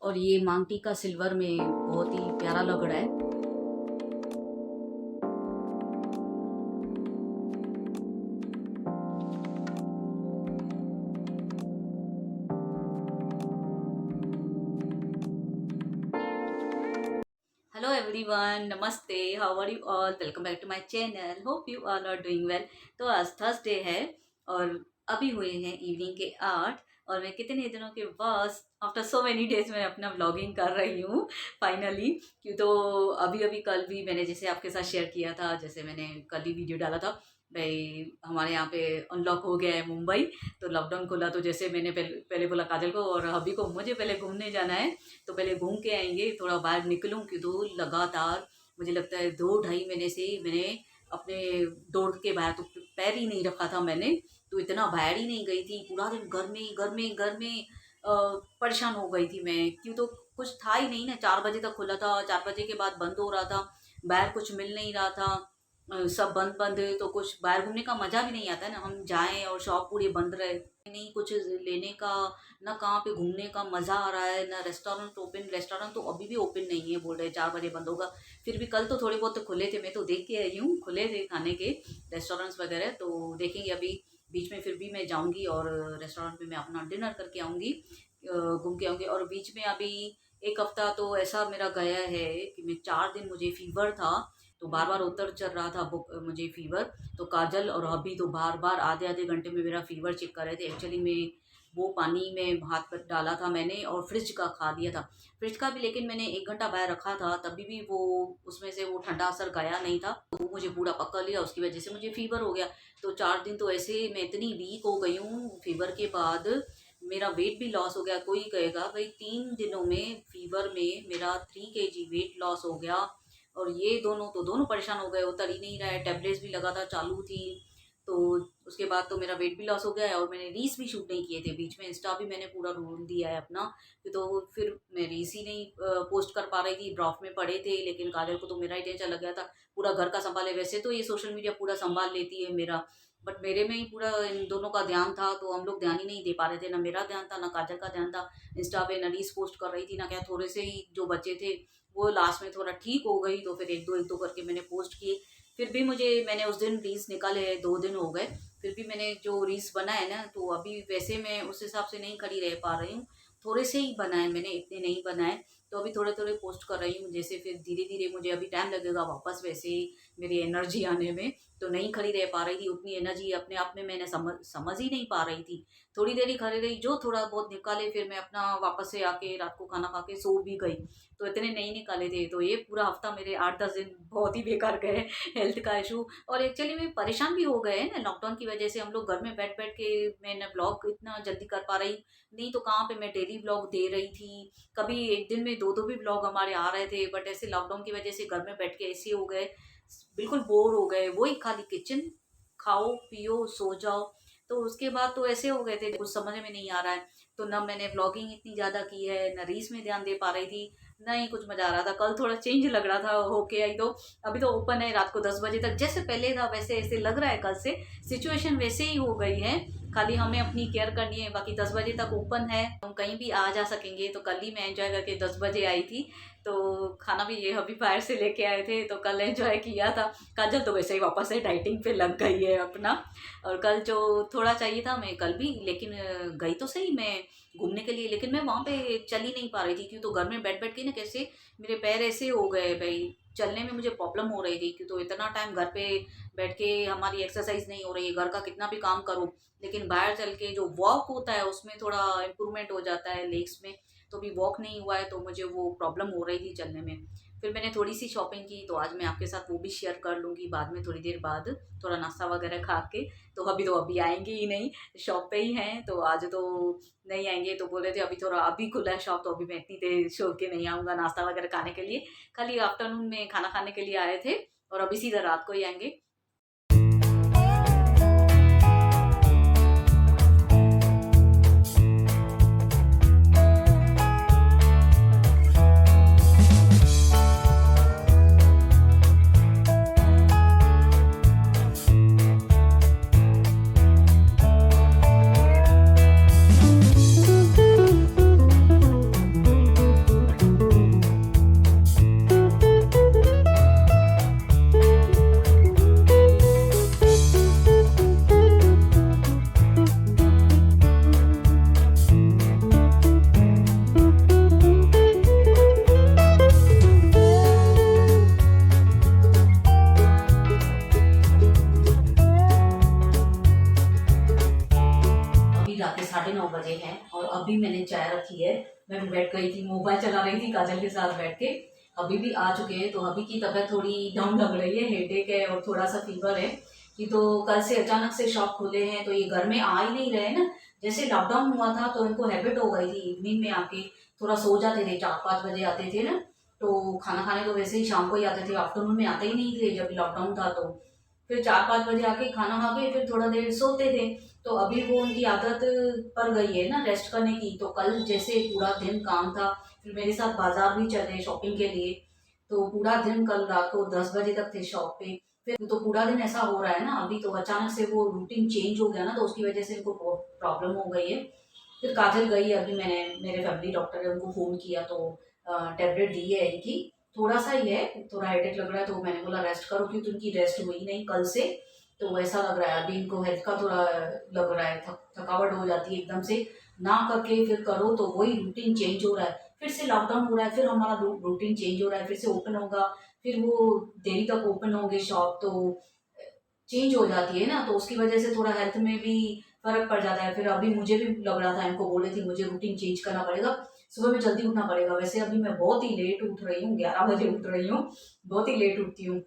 और ये मांग टीका सिल्वर में बहुत ही प्यारा लग रहा है। हेलो एवरीवन, नमस्ते। How are you all? Welcome back to my channel. Hope you all are doing well. तो आज थर्सडे है और अभी हुए हैं इवनिंग के 8 और मैं कितने दिनों के बाद आफ्टर सो मेनी डेज में अपना व्लॉगिंग कर रही हूँ फाइनली। क्यों तो अभी अभी कल भी मैंने जैसे आपके साथ शेयर किया था, जैसे मैंने कल ही वीडियो डाला था भाई, हमारे यहाँ पे अनलॉक हो गया है मुंबई। तो लॉकडाउन खुला तो जैसे मैंने पहले बोला काजल को और अभी को, मुझे पहले घूमने जाना है तो पहले घूम के आएंगे, थोड़ा बाहर निकलूं। कि तो लगातार मुझे लगता है 2 ढाई महीने से मैंने अपने दौड़ के बाहर तो पैर ही नहीं रखा था मैंने। तो इतना बाहर ही नहीं गई थी, पूरा दिन घर में घर में परेशान हो गई थी मैं। क्यों तो कुछ था ही नहीं ना, 4 बजे तक खुला था, 4 बजे के बाद बंद हो रहा था, बाहर कुछ मिल नहीं रहा था। सब बंद बंद है तो कुछ बाहर घूमने का मजा भी नहीं आता है ना, हम जाएं और शॉप पूरी बंद रहे, नहीं कुछ लेने का, ना कहाँ पे घूमने का मज़ा आ रहा है, ना रेस्टोरेंट ओपन। रेस्टोरेंट तो अभी भी ओपन नहीं है, बोल रहे 4 बजे बंद होगा। फिर भी कल तो थोड़े बहुत तो खुले थे, मैं तो देख के आई हूँ, खुले थे खाने के रेस्टोरेंट्स वगैरह। तो देखेंगे अभी बीच में, फिर भी मैं जाऊँगी और रेस्टोरेंट में मैं अपना डिनर करके आऊँगी, घूम के आऊँगी। और बीच में अभी 1 हफ्ता तो ऐसा मेरा गया है कि मैं 4 दिन मुझे फीवर था, तो बार बार उतर चढ़ रहा था मुझे फीवर। तो काजल और अभी तो बार बार आधे आधे घंटे में मेरा फीवर चेक कर रहे थे। एक्चुअली मैं वो पानी में हाथ पर डाला था मैंने और फ्रिज का खा लिया था, फ्रिज का भी, लेकिन मैंने 1 घंटा बाहर रखा था तभी भी वो उसमें से वो ठंडा असर गया नहीं था, तो वो मुझे पूरा पकड़ लिया, उसकी वजह से मुझे फीवर हो गया। तो 4 दिन तो ऐसे मैं इतनी वीक हो गई हूँ फीवर के बाद, मेरा वेट भी लॉस हो गया। कोई कहेगा भाई 3 दिनों में फीवर में मेरा 3 kg वेट लॉस हो गया। और ये दोनों तो दोनों परेशान हो गए, उतर ही नहीं रहा है, टेबलेट्स भी लगातार चालू थी। तो उसके बाद तो मेरा वेट भी लॉस हो गया है और मैंने रील्स भी शूट नहीं किए थे बीच में, इंस्टा भी मैंने पूरा रोल दिया है अपना। तो फिर मैं रील्स ही नहीं पोस्ट कर पा रही थी, ड्रॉप में पड़े थे। लेकिन काजल को तो मेरा ही टेंशन लग गया था, पूरा घर का संभाले, वैसे तो ये सोशल मीडिया पूरा संभाल लेती है मेरा, बट मेरे में ही पूरा इन दोनों का ध्यान था, तो हम लोग ध्यान ही नहीं दे पा रहे थे, ना मेरा ध्यान था ना काजल का ध्यान था। इंस्टा पे ना रील्स पोस्ट कर रही थी ना क्या, थोड़े से ही जो बच्चे थे वो लास्ट में थोड़ा ठीक हो गई, तो फिर एक दो करके मैंने पोस्ट किए। फिर भी मैंने उस दिन रील्स निकाले, 2 दिन हो गए, फिर भी मैंने जो रील्स बनाए ना, तो अभी वैसे मैं उस हिसाब से नहीं खड़ी रह पा रही हूँ, थोड़े से ही बनाए मैंने, इतने नहीं बनाए। तो अभी थोड़े थोड़े पोस्ट कर रही हूँ, जैसे फिर धीरे धीरे मुझे अभी टाइम लगेगा वापस वैसे ही मेरी एनर्जी आने में। तो नहीं खड़ी रह पा रही थी, उतनी एनर्जी अपने आप में मैंने समझ ही नहीं पा रही थी। थोड़ी देर ही खड़ी रही, जो थोड़ा बहुत निकाले, फिर मैं अपना वापस से आके रात को खाना खा के सो भी गई। तो इतने नहीं निकाले थे, तो ये पूरा हफ्ता मेरे 8-10 दिन बहुत ही बेकार गए, हेल्थ का इशू। और एक्चुअली में परेशान भी हो गए हैं ना लॉकडाउन की वजह से, हम लोग घर में बैठ बैठ के मैं ना ब्लॉग इतना जल्दी कर पा रही, नहीं तो कहाँ पे मैं डेली ब्लॉग दे रही थी। कभी एक दिन में दो दो भी ब्लॉग हमारे आ रहे थे, बट ऐसे लॉकडाउन की वजह से घर में बैठ के ऐसे हो गए, बिल्कुल बोर हो गए, वही खाली किचन, खाओ पियो सो जाओ। तो उसके बाद तो ऐसे हो गए थे, कुछ समझ में नहीं आ रहा है। तो ना मैंने ब्लॉगिंग इतनी ज़्यादा की है, ना रील्स में ध्यान दे पा रही थी, ना ही कुछ मजा आ रहा था। कल थोड़ा चेंज लग रहा था होके आई तो। अभी तो ओपन है रात को 10 बजे तक, जैसे पहले था वैसे ऐसे लग रहा है, कल से सिचुएशन वैसे ही हो गई है, खाली हमें अपनी केयर करनी है। बाकी 10 बजे तक ओपन है, हम कहीं भी आ जा सकेंगे। तो कल ही मैं एंजॉय करके 10 बजे आई थी, तो खाना भी ये अभी बाहर से लेके आए थे, तो कल एंजॉय किया था। काजल तो वैसे ही वापस से डाइटिंग पे लग गई है अपना, और कल जो थोड़ा चाहिए था मैं कल भी, लेकिन गई तो सही मैं घूमने के लिए, लेकिन मैं वहाँ पे चल ही नहीं पा रही थी। क्यों तो घर में बैठ बैठ के ना कैसे मेरे पैर ऐसे हो गए भाई, चलने में मुझे प्रॉब्लम हो रही थी। क्यों तो इतना टाइम घर पे बैठ के हमारी एक्सरसाइज नहीं हो रही है, घर का कितना भी काम करो, लेकिन बाहर चल के जो वॉक होता है उसमें थोड़ा इम्प्रूवमेंट हो जाता है लेग्स में। तो भी वॉक नहीं हुआ है, तो मुझे वो प्रॉब्लम हो रही थी चलने में। फिर मैंने थोड़ी सी शॉपिंग की, तो आज मैं आपके साथ वो भी शेयर कर लूँगी बाद में, थोड़ी देर बाद, थोड़ा नाश्ता वगैरह खा के। तो अभी आएंगे ही नहीं, शॉप पे ही हैं, तो आज तो नहीं आएंगे। तो बोल रहे थे अभी थोड़ा, अभी खुला है शॉप, तो अभी मैं इतनी देर छोड़ के नहीं आऊँगा नाश्ता वगैरह खाने के लिए, खाली आफ्टरनून में खाना खाने के लिए आए थे, और अभी सीधा रात को ही आएंगे। रखी है। मैं बैठ गई थी, मोबाइल चला रही थी काजल के साथ बैठ के। अभी भी आ चुके हैं, तो अभी की तबीयत थोड़ी डाउन लग रही है, हेडेक है और थोड़ा सा फीवर है कि तो कल से अचानक से शॉप खुले हैं, तो ये घर में आ ही नहीं रहे ना। जैसे लॉकडाउन हुआ था तो इनको हैबिट हो गई थी इवनिंग में आके थोड़ा सो जाते थे, 4-5 बजे आते थे ना, तो खाना खाने तो वैसे ही शाम को ही आते थे, आफ्टरनून में आते ही नहीं थे जब लॉकडाउन था। तो फिर 4-5 बजे आके खाना खा के फिर थोड़ा देर सोते थे। तो अभी वो उनकी आदत पड़ गई है ना रेस्ट करने की। तो कल जैसे पूरा दिन काम था, फिर मेरे साथ बाजार भी चले शॉपिंग के लिए, तो पूरा दिन कल रात को 10 बजे तक थे शॉप पे। फिर तो पूरा दिन ऐसा हो रहा है ना अभी, तो अचानक से वो रूटीन चेंज हो गया ना, तो उसकी वजह से इनको बहुत प्रॉब्लम हो गई है। फिर काजल गई, अभी मैंने मेरे फैमिली डॉक्टर है उनको फ़ोन किया, तो टैबलेट दी है इनकी, थोड़ा सा ही है, थोड़ा हेडेक लग रहा है, तो मैंने बोला रेस्ट करो, क्योंकि उनकी रेस्ट हुई नहीं कल से। तो ऐसा लग रहा है अभी इनको हेल्थ का थोड़ा लग रहा है, थकावट हो जाती है एकदम से ना करके फिर करो, तो वही रूटीन चेंज हो रहा है। फिर से लॉकडाउन हो रहा है, फिर हमारा रूटीन चेंज हो रहा है, फिर से ओपन होगा, फिर वो देरी तक ओपन होंगे शॉप, तो चेंज हो जाती है ना, तो उसकी वजह से थोड़ा हेल्थ में भी फर्क पड़ जाता है। फिर अभी मुझे भी लग रहा था, इनको बोले थी मुझे रूटीन चेंज करना पड़ेगा, सुबह में जल्दी उठना पड़ेगा। वैसे अभी मैं बहुत ही लेट उठ रही हूँ, 11 बजे उठ रही हूँ, बहुत ही लेट उठती हूँ।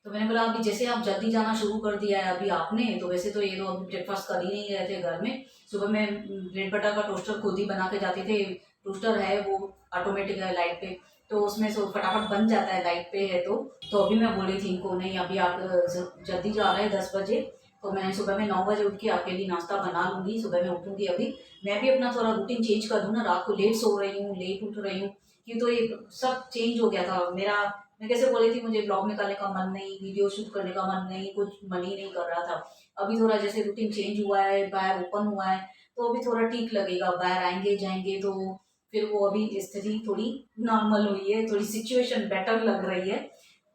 तो मैंने बोला अभी जैसे आप जल्दी जाना शुरू कर दिया है अभी आपने, तो वैसे तो ये लोग अभी ब्रेकफास्ट कर ही नहीं रहे थे घर में। सुबह में ब्रेड बटर का टोस्टर खुद ही बना के जाते थे, टोस्टर है वो ऑटोमेटिक है लाइट पे, तो उसमें से फटाफट बन जाता है लाइट पे है। तो अभी मैं बोली थी इनको नहीं अभी आप जल्दी जा रहे हैं 10 बजे, तो मैं सुबह में 9 बजे उठ के आपके लिए नाश्ता बना लूँगी, सुबह में उठूँगी। अभी मैं भी अपना थोड़ा रूटीन चेंज कर दूँ ना, रात को लेट सो रही हूँ, लेट उठ रही हूँ, क्यों तो ये सब चेंज हो गया था मेरा। मैं कैसे बोली थी मुझे ब्लॉग निकालने का मन नहीं, वीडियो शूट करने का मन नहीं, कुछ मन ही नहीं कर रहा था। अभी थोड़ा जैसे रूटीन चेंज हुआ है, बाहर ओपन हुआ है, तो अभी थोड़ा ठीक लगेगा, बाहर आएंगे जाएंगे तो फिर वो अभी स्थिति थोड़ी नॉर्मल हुई है, थोड़ी सिचुएशन बेटर लग रही है।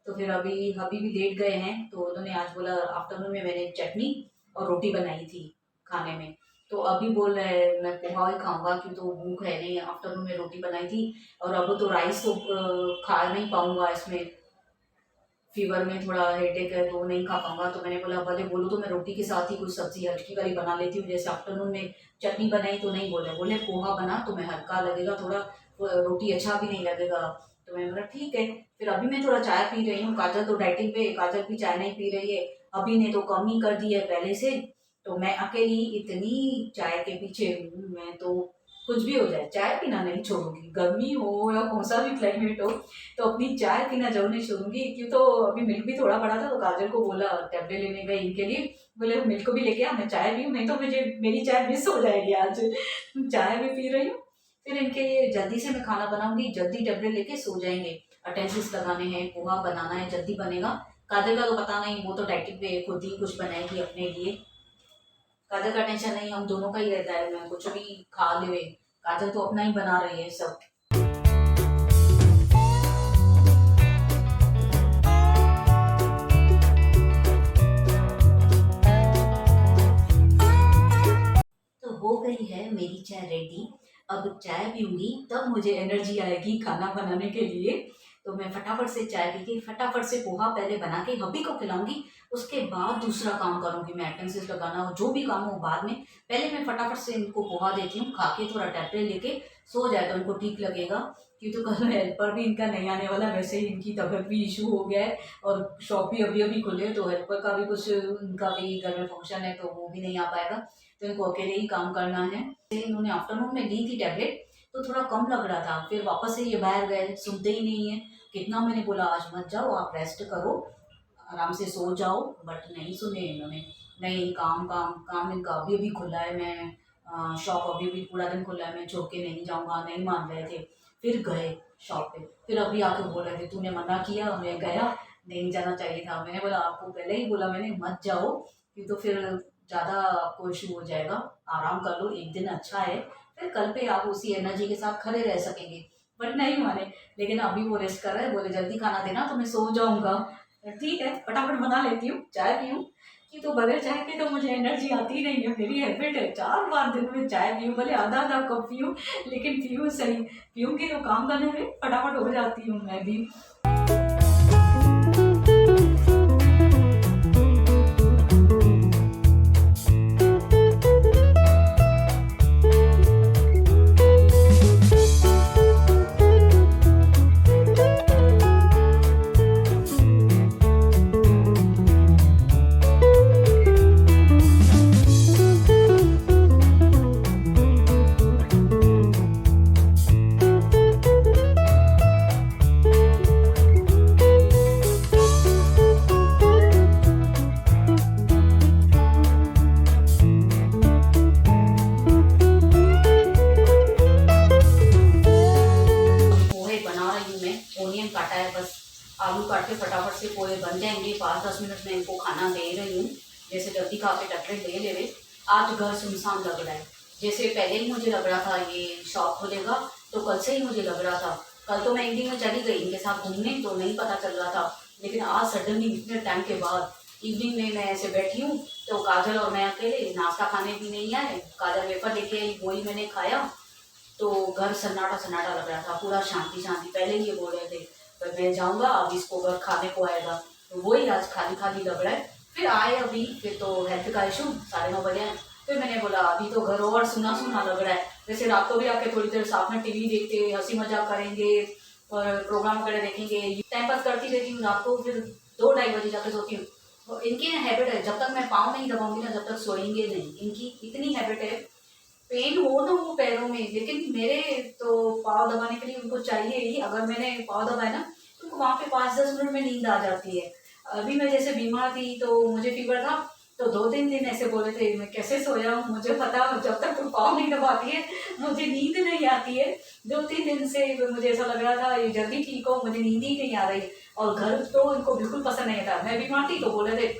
तो फिर अभी भी लेट गए हैं, तो उन्होंने आज बोला आफ्टरनून में मैंने चटनी और रोटी बनाई थी खाने में, तो अभी बोल रहे हैं मैं पोहा ही खाऊंगा क्यों, तो भूख है नहीं, आफ्टरनून में रोटी बनाई थी। और अब तो राइस तो खा नहीं पाऊंगा, इसमें फीवर में थोड़ा हेडेक है तो नहीं खा पाऊंगा। तो मैंने बोला भले बोलो तो मैं रोटी के साथ ही कुछ सब्जी हल्की वाली बना लेती हूँ, जैसे आफ्टरनून में चटनी बनाई तो नहीं बोले, बोले पोहा बना तो मैं हल्का लगेगा थोड़ा, रोटी अच्छा भी नहीं लगेगा। तो मैंने बोला ठीक है। फिर अभी मैं थोड़ा चाय पी रही हूँ, काजल तो डाइटिंग पे, काजल भी चाय नहीं पी रही है, अभी ने तो कम ही कर दी है पहले से। तो मैं अकेली इतनी चाय के पीछे हूँ, मैं तो कुछ भी हो जाए चाय पीना नहीं छोड़ूंगी, गर्मी हो या कौन सा भी क्लाइमेट हो, तो अपनी चाय पीना जरूर नहीं छोड़ूंगी। क्यों तो अभी मिल्क भी थोड़ा पड़ा था, तो काजल को बोला टैबलेट लेने गई इनके लिए, बोले मिल्क को भी लेके आ, मैं चाय पीऊँ, नहीं तो मुझे मेरी चाय मिस हो जाएगी आज। चाय भी पी रही हूँ। फिर इनके लिए जल्दी से मैं खाना बनाऊंगी, जल्दी टैबलेट लेके सो जाएंगे, अटेंसिस लगाने हैं, पोहा बनाना है, जल्दी बनेगा। काजल का तो पता नहीं, वो तो डाइटिंग पे खुद ही कुछ बनाएगी अपने लिए, काजल का टेंशन नहीं, हम दोनों का ही रहता है, मैं कुछ भी खा ले, काजल तो अपना ही बना रही है सब। तो हो गई है मेरी चाय रेडी, अब चाय पीऊंगी तब मुझे एनर्जी आएगी खाना बनाने के लिए। तो मैं फटाफट से चाय पी के फटाफट से पोहा पहले बना के हब्बी को खिलाऊंगी, उसके बाद दूसरा काम करूंगी, मैं अटेंडेंस लगाना और जो भी काम हो बाद में, पहले मैं फटाफट से इनको पोहा देती हूँ, खा के थोड़ा टैबलेट लेके सो जाए तो इनको ठीक लगेगा। क्योंकि तो कल हेल्पर भी इनका नहीं आने वाला, वैसे ही इनकी तबीयत भी इशू हो गया है और शॉप भी अभी अभी खुले, तो हेल्पर का भी कुछ उनका भी घर में फंक्शन है, तो वो भी नहीं आ पाएगा, तो इनको अकेले ही काम करना है। इन्होंने आफ्टरनून में ली थी टैबलेट, तो थोड़ा कम लग रहा था, फिर वापस से ये बाहर गए, सुनते ही नहीं है, कितना मैंने बोला आज मत जाओ, आप रेस्ट करो, आराम से सो जाओ, बट नहीं सुने इन्होंने। नहीं, काम काम काम, इनका अभी अभी खुला है, मैं शॉप अभी भी पूरा दिन खुला है, मैं छोड़ के नहीं जाऊँगा, नहीं मान रहे थे, फिर गए शॉप पे, फिर अभी आके बोल रहे थे तूने मना किया, मैं गया, नहीं जाना चाहिए था। मैंने बोला आपको पहले ही बोला मैंने मत जाओ, क्योंकि तो फिर ज़्यादा आपको इशू हो जाएगा, आराम कर लो, एक दिन अच्छा है, फिर कल पे आप उसी एनर्जी के साथ खड़े रह सकेंगे। बट नहीं माने, लेकिन अभी वो रेस्ट कर रहे हैं, बोले जल्दी खाना देना तो मैं सो जाऊंगा। ठीक है, फटाफट बना लेती हूँ, चाय पीऊँ, कि तो बगैर चाय के तो मुझे एनर्जी आती ही नहीं है, मेरी हैबिट है 4 बार दिन में चाय पीऊँ, भले आधा आधा कप पीऊँ, लेकिन पीऊँ सही, पीऊँगी तो काम करने में फटाफट हो जाती हूँ मैं भी। है, बस आलू काट के फटाफट से पोहे बन जाएंगे। 5-10 मिनट में इनको खाना दे रही हूँ, जैसे जल्दी खा के टैबलेट ले ले। आज घर सुनसान लग रहा है, जैसे पहले ही मुझे लग रहा था ये शॉप खुलेगा, तो कल से ही मुझे लग रहा था। कल तो मैं इवनिंग में चली गई इनके साथ घूमने, तो नहीं पता चल रहा था, लेकिन आज सडनली इतने टाइम के बाद इवनिंग में मैं ऐसे बैठी हूँ, तो काजल और मैं अकेले नाश्ता खाने भी नहीं आए। काजल वेफर लेके आई, वही मैंने खाया, तो घर सन्नाटा सन्नाटा लग रहा था, पूरा शांति शांति। पहले ही ये बोल रहे थे पर मैं जाऊँगा, अब इसको घर खाने को आएगा, तो वही आज खाली खाली लग रहा है। फिर आए अभी, फिर तो हेल्थ का इशू, 9:30 बजे हैं। फिर मैंने बोला अभी तो घर और सुना सुना लग रहा है, वैसे रात को भी आके थोड़ी देर साथ में टीवी देखते, हंसी मजाक करेंगे और प्रोग्राम वगैरह देखेंगे, टाइम पास करती रहती हूँ। रात को फिर 2-2:30 बजे जाके सोती हूँ। तो इनकी हैबिट है, जब तक मैं पाँव नहीं दबाऊंगी ना, जब तक सोएंगे नहीं। इनकी इतनी हैबिट है, पेन हो ना हो पैरों में, लेकिन मेरे तो पाँव दबाने के लिए उनको चाहिए ही। अगर मैंने पाँव दबाया ना, तो वहाँ पे 5-10 मिनट में नींद आ जाती है। अभी मैं जैसे बीमार थी, तो मुझे फीवर था, तो 2-3 दिन ऐसे बोले थे, मैं कैसे सोया हूँ मुझे पता, जब तक तुम पाँव नहीं दबाती है मुझे नींद नहीं आती है। 2-3 दिन से मुझे ऐसा लग रहा था ये जल्दी ठीक हो, मुझे नींद ही नहीं आ रही। और घर तो इनको बिल्कुल पसंद नहीं था। मैं बीमार थी तो बोले थे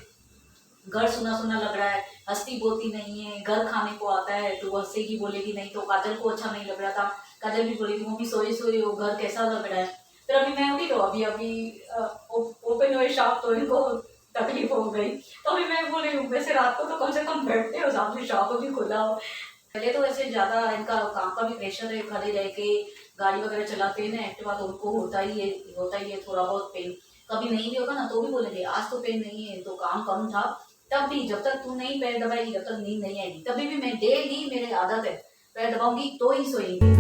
घर सुना सुना लग रहा है, हंसती बोलती नहीं है, घर खाने को आता है तो हंसेगी बोलेगी नहीं। तो काजल को अच्छा नहीं लग रहा था, काजल भी बोली थी मम्मी सोई सोई हो, घर कैसा लग रहा है। फिर अभी मैं उठी, तो अभी अभी ओपन हुए शॉप, तो इनको तकलीफ हो गई। तो अभी मैं बोल रही हूँ वैसे रात को तो कम से कम बैठते हो, साथ में शॉप भी खुला हो। पहले तो ऐसे ज़्यादा इनका काम का भी प्रेशर है, खड़े रह के गाड़ी वगैरह चलाते हैं ना एक्टिवा, तो उनको होता ही है थोड़ा बहुत पेन। कभी नहीं भी होगा ना तो भी बोलेंगे आज तो पेन नहीं है, तो काम कम था। तब भी जब तक तू नहीं पैर दबाएगी तब तक नींद नहीं आएगी। तभी भी मैं डेली, मेरे आदत है, पैर दबाऊंगी तो ही सोएंगे।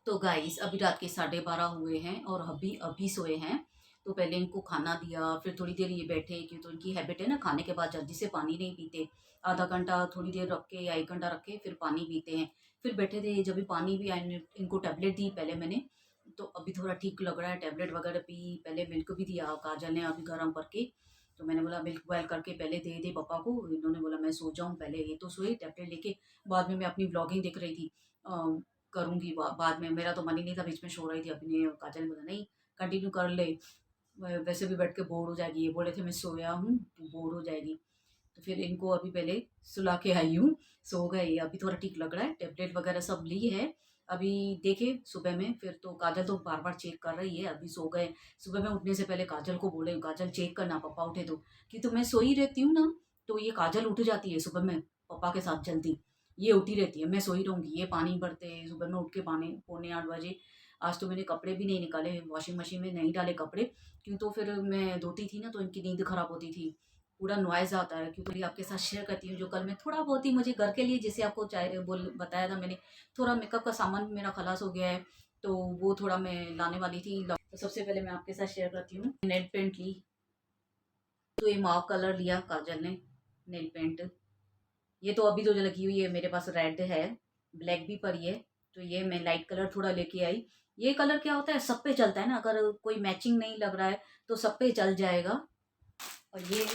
तो गाइस अभी रात के 12:30 हुए हैं और अभी अभी सोए हैं। तो पहले इनको खाना दिया, फिर थोड़ी देर ये बैठे, क्यों तो इनकी हैबिट है ना खाने के बाद जल्दी से पानी नहीं पीते। आधा घंटा थोड़ी देर रख के या 1 घंटा रख के फिर पानी पीते हैं। फिर बैठे थे, जब भी पानी भी इनको टैबलेट दी पहले मैंने, तो अभी थोड़ा ठीक लग रहा है। टैबलेट वगैरह पी, पहले मिल्क भी दिया काजल ने अभी गर्म करके। तो मैंने बोला मिल्क बॉयल करके पहले दे दे पापा को। इन्होंने बोला मैं सो जाऊँ पहले, ये तो सोए टैबलेट लेके। बाद में मैं अपनी ब्लॉगिंग देख रही थी, करूँगी बाद में। मेरा तो मन ही नहीं था, बीच में सो रही थी अपने। काजल ने बोला नहीं कंटिन्यू कर ले, वैसे भी बैठ के बोर हो जाएगी। ये बोले थे मैं सोया हूँ तो बोर हो जाएगी। तो फिर इनको अभी पहले सुला के आई हूँ, सो गए। अभी थोड़ा ठीक लग रहा है, टैबलेट वगैरह सब ली है। अभी देखे सुबह में, फिर तो काजल तो बार बार चेक कर रही है, अभी सो गए। सुबह में उठने से पहले काजल को बोले काजल चेक करना पापा उठे कि तो मैं सोई रहती हूँ ना, तो ये काजल उठ जाती है सुबह में पापा के साथ जल्दी। ये उठी रहती है, मैं सोई रहूँगी, ये पानी भरते हैं सुबह में उठ के, पानी 7:45 बजे। आज तो मैंने कपड़े भी नहीं निकाले, वॉशिंग मशीन में नहीं डाले कपड़े, क्यों तो फिर मैं धोती थी ना तो इनकी नींद खराब होती थी, पूरा नॉइज़ आता है। क्योंकि आपके साथ शेयर करती हूँ जो कल मैं थोड़ा बहुत ही मुझे घर के लिए, जैसे आपको चाहे बोल बताया था मैंने, थोड़ा मेकअप का सामान मेरा खलास हो गया है, तो वो थोड़ा मैं लाने वाली थी। तो सबसे पहले मैं आपके साथ शेयर करती हूँ, नेल पेंट ली। तो ये माव कलर लिया काजल ने नेल पेंट। ये तो अभी तो जो लगी हुई है मेरे पास रेड है, ब्लैक भी पड़ी है, तो ये मैं लाइट कलर थोड़ा लेके आई। ये कलर क्या होता है, सब पे चलता है ना, अगर कोई मैचिंग नहीं लग रहा है तो सब पे चल जाएगा। और ये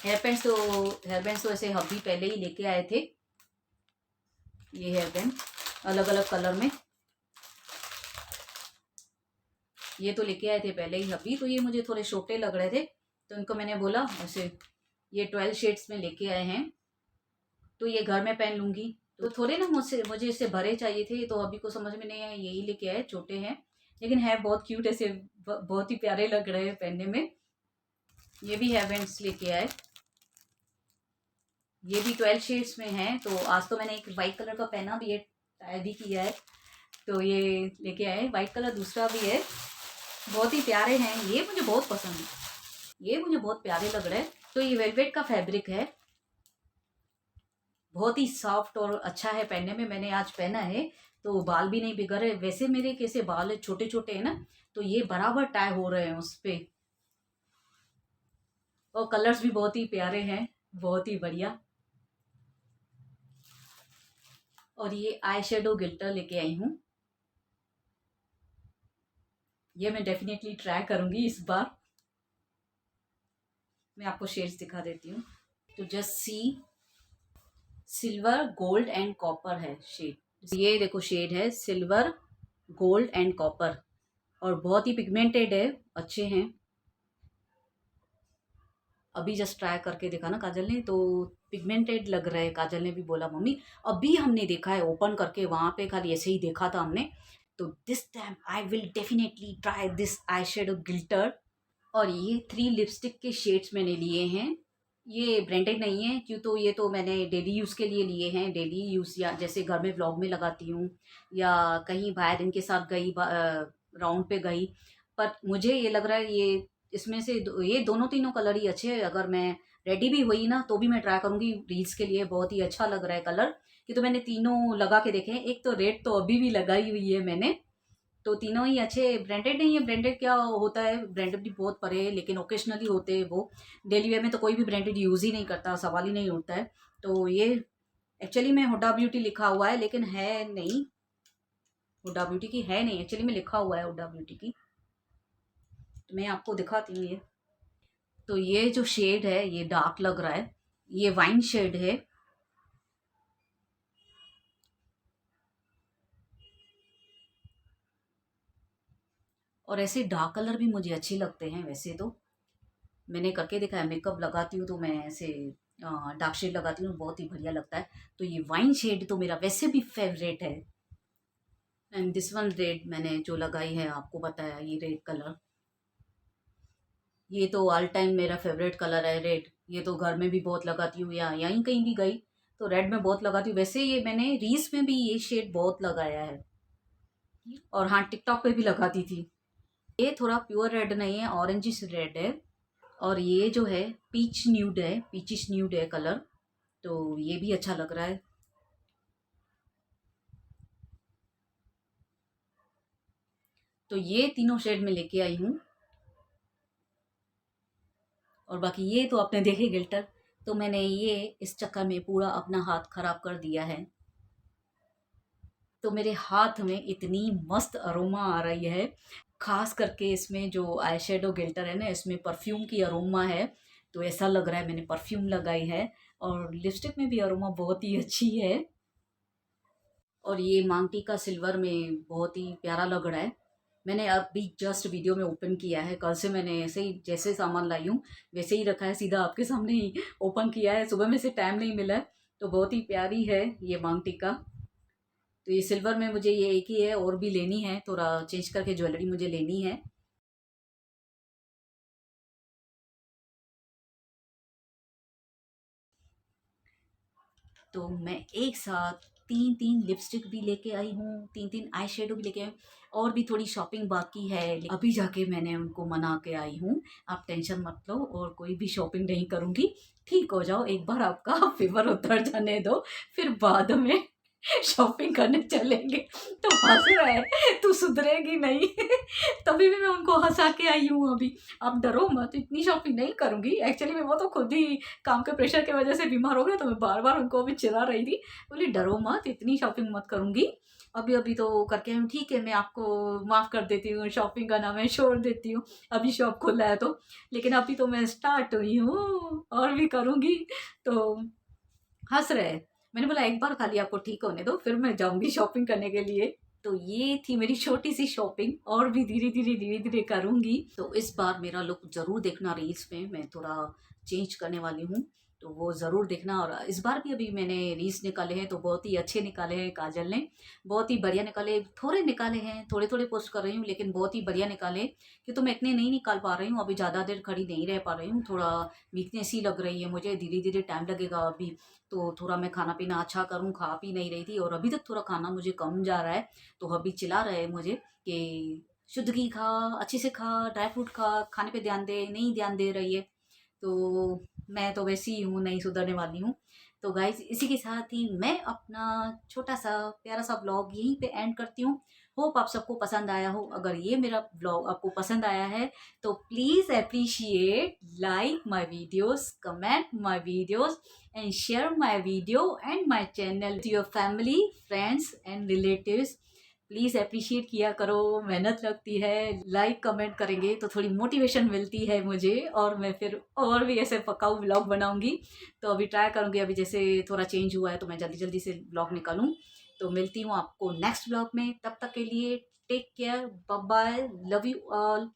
हेयर बैंड्स तो ऐसे हब्बी पहले ही लेके आए थे। ये हेयर बैंड अलग अलग कलर में, ये तो लेके आए थे पहले ही हब्बी। तो ये मुझे थोड़े छोटे लग रहे थे, तो इनको मैंने बोला ऐसे, ये 12 शेड्स में लेके आए हैं, तो ये घर में पहन लूँगी। तो थोड़े ना मुझे इससे भरे चाहिए थे, तो अभी को समझ में नहीं आया, यही लेके आए। छोटे हैं लेकिन है बहुत क्यूट, ऐसे बहुत ही प्यारे लग रहे हैं पहनने में। ये भी हेयर बैंड्स लेके आए, ये भी 12 शेड्स में है। तो आज तो मैंने एक वाइट कलर का पहना भी है, ट्राई भी किया है, तो ये लेके आए। वाइट कलर दूसरा भी है, बहुत ही प्यारे हैं, ये मुझे बहुत पसंद है, ये मुझे बहुत प्यारे लग रहे हैं। तो ये वेलवेट का फैब्रिक है, बहुत ही सॉफ्ट और अच्छा है पहनने में। मैंने आज पहना है तो बाल भी नहीं बिगड़ रहे। वैसे मेरे कैसे बाल छोटे छोटे हैं ना, तो ये बराबर टाई हो रहे हैं उस पे। और कलर्स भी बहुत ही प्यारे हैं, बहुत ही बढ़िया। और ये आई शेडो गिल्टर लेके आई हूँ। ये मैं डेफिनेटली ट्राई करूंगी इस बार। मैं आपको शेड्स दिखा देती हूँ। तो just see, silver gold and copper है शेड। ये देखो शेड है सिल्वर गोल्ड एंड कॉपर, और बहुत ही पिगमेंटेड है, अच्छे हैं। अभी जस्ट ट्राई करके देखा ना काजल ने, तो पिगमेंटेड लग रहा है। काजल ने भी बोला मम्मी अभी हमने देखा है ओपन करके, वहां पे खाली ऐसे ही देखा था हमने। तो this time I will definitely try this eye shadow glitter. और ये 3 लिपस्टिक के शेड्स मैंने लिए हैं। ये ब्रांडेड नहीं है, क्यों तो ये तो मैंने डेली यूज़ के लिए लिए हैं। डेली यूज़ या जैसे घर में व्लॉग में लगाती हूँ, या कहीं बाहर इनके साथ गई, राउंड पे गई। पर मुझे ये लग रहा है ये इसमें से ये दोनों तीनों कलर ही अच्छे हैं। अगर मैं रेडी भी हुई ना तो भी मैं ट्राई करूँगी रील्स के लिए। बहुत ही अच्छा लग रहा है कलर, कि तो मैंने तीनों लगा के देखे हैं। एक तो रेड तो अभी भी लगाई हुई है मैंने। तो तीनों ही अच्छे, ब्रांडेड नहीं है। ब्रांडेड क्या होता है, ब्रांडेड भी बहुत परे है, लेकिन ओकेशनली होते हैं वो। डेली वेयर में तो कोई भी ब्रांडेड यूज़ ही नहीं करता, सवाल ही नहीं उठता है। तो ये एक्चुअली में हुडा ब्यूटी लिखा हुआ है, लेकिन है नहीं, हुडा ब्यूटी की है नहीं। एक्चुअली में लिखा हुआ है हुडा ब्यूटी की। तो मैं आपको दिखाती हूँ ये। तो ये जो शेड है ये डार्क लग रहा है, ये वाइन शेड है। और ऐसे डार्क कलर भी मुझे अच्छे लगते हैं वैसे तो। मैंने करके देखा है, मेकअप लगाती हूँ तो मैं ऐसे डार्क शेड लगाती हूँ, बहुत ही बढ़िया लगता है। तो ये वाइन शेड तो मेरा वैसे भी फेवरेट है। एंड दिस वन रेड मैंने जो लगाई है, आपको बताया ये रेड कलर, ये तो ऑल टाइम मेरा फेवरेट कलर है रेड। ये तो घर में भी बहुत लगाती हूँ, या यहीं कहीं भी गई तो रेड में बहुत लगाती हूँ। वैसे ये मैंने रील्स में भी ये शेड बहुत लगाया है, और हाँ टिकटॉक पे भी लगाती थी। ये थोड़ा प्योर रेड नहीं है, ऑरेंजिश रेड है। और ये जो है पीच न्यूड है, पीचिश न्यूड है कलर। तो ये भी अच्छा लग रहा है। तो ये तीनों शेड में लेके आई हूँ। और बाकी ये तो आपने देखे गिल्टर, तो मैंने ये इस चक्कर में पूरा अपना हाथ खराब कर दिया है। तो मेरे हाथ में इतनी मस्त अरोमा आ रही है। खास करके इसमें जो आई शेडो गिल्टर है ना, इसमें परफ्यूम की अरोमा है। तो ऐसा लग रहा है मैंने परफ्यूम लगाई है। और लिपस्टिक में भी अरोमा बहुत ही अच्छी है। और ये मांग टीका सिल्वर में बहुत ही प्यारा लग रहा है। मैंने अभी जस्ट वीडियो में ओपन किया है। कल से मैंने ऐसे ही जैसे सामान लाई हूँ वैसे ही रखा है, सीधा आपके सामने ही ओपन किया है। सुबह में से टाइम नहीं मिला है। तो बहुत ही प्यारी है ये मांग टीका। तो ये सिल्वर में मुझे ये एक ही है, और भी लेनी है, थोड़ा चेंज करके ज्वेलरी मुझे लेनी है। तो मैं एक साथ 3-3 लिपस्टिक भी लेके आई हूँ, 3-3 आई शेडो भी लेके आई हूँ। और भी थोड़ी शॉपिंग बाकी है, अभी जाके मैंने उनको मना के आई हूँ। आप टेंशन मत लो, और कोई भी शॉपिंग नहीं करूँगी। ठीक हो जाओ, एक बार आपका फीवर उतर जाने दो, फिर बाद में शॉपिंग करने चलेंगे। तो हंस रहा है, तू सुधरेगी नहीं। तभी भी मैं उनको हंसा के आई हूँ अभी। आप डरो मत, इतनी शॉपिंग नहीं करूँगी। एक्चुअली में वो तो खुद ही काम के प्रेशर की वजह से बीमार हो गए, तो मैं बार बार उनको भी चिल्ला रही थी। बोली डरो मत, इतनी शॉपिंग मत करूँगी। अभी अभी तो करके हम, ठीक है मैं आपको माफ़ कर देती हूँ, शॉपिंग का नाम है छोड़ देती हूँ, अभी शॉप खुला है तो। लेकिन अभी तो मैं स्टार्ट हुई हूँ, और भी करूँगी। तो हंस रहे। मैंने बोला एक बार खाली आपको ठीक होने दो, फिर मैं जाऊंगी शॉपिंग करने के लिए। तो ये थी मेरी छोटी सी शॉपिंग, और भी धीरे धीरे करूंगी। तो इस बार मेरा लुक जरूर देखना, रील्स में मैं थोड़ा चेंज करने वाली हूँ। तो वो ज़रूर देखना। और इस बार भी अभी मैंने रील्स निकाले हैं तो बहुत ही अच्छे निकाले हैं काजल ने, बहुत ही बढ़िया निकाले। थोड़े निकाले हैं, थोड़े थोड़े पोस्ट कर रही हूँ, लेकिन बहुत ही बढ़िया निकाले। कि तो मैं इतने नहीं निकाल पा रही हूँ, अभी ज़्यादा देर खड़ी नहीं रह पा रही हूँ, थोड़ा वीकनेस ही लग रही है मुझे। धीरे धीरे टाइम लगेगा अभी। तो थोड़ा मैं खाना पीना अच्छा करूँ, खा पी नहीं रही थी, और अभी तक थोड़ा खाना मुझे कम जा रहा है। तो अभी चिल्ला रहे हैं मुझे कि शुद्ध घी खा, अच्छे से खा, ड्राई फ्रूट खा, खाने पे ध्यान दे, नहीं ध्यान दे रही है। तो मैं तो वैसी ही हूँ, नहीं सुधरने वाली हूँ। तो गाइज इसी के साथ ही मैं अपना छोटा सा प्यारा सा व्लॉग यहीं पे एंड करती हूँ। होप आप सबको पसंद आया हो। अगर ये मेरा व्लॉग आपको पसंद आया है तो please appreciate, like my videos, comment my videos and share my video and my channel to your family, friends and relatives. Please appreciate किया करो, मेहनत लगती है। लाइक कमेंट करेंगे तो थोड़ी मोटिवेशन मिलती है मुझे, और मैं फिर और भी ऐसे पकाऊ व्लॉग बनाऊंगी। तो अभी ट्राई करूंगी, अभी जैसे थोड़ा चेंज हुआ है तो मैं जल्दी जल्दी से व्लॉग निकालूं। तो मिलती हूँ आपको नेक्स्ट व्लॉग में, तब तक के लिए take care, bye bye, love you all.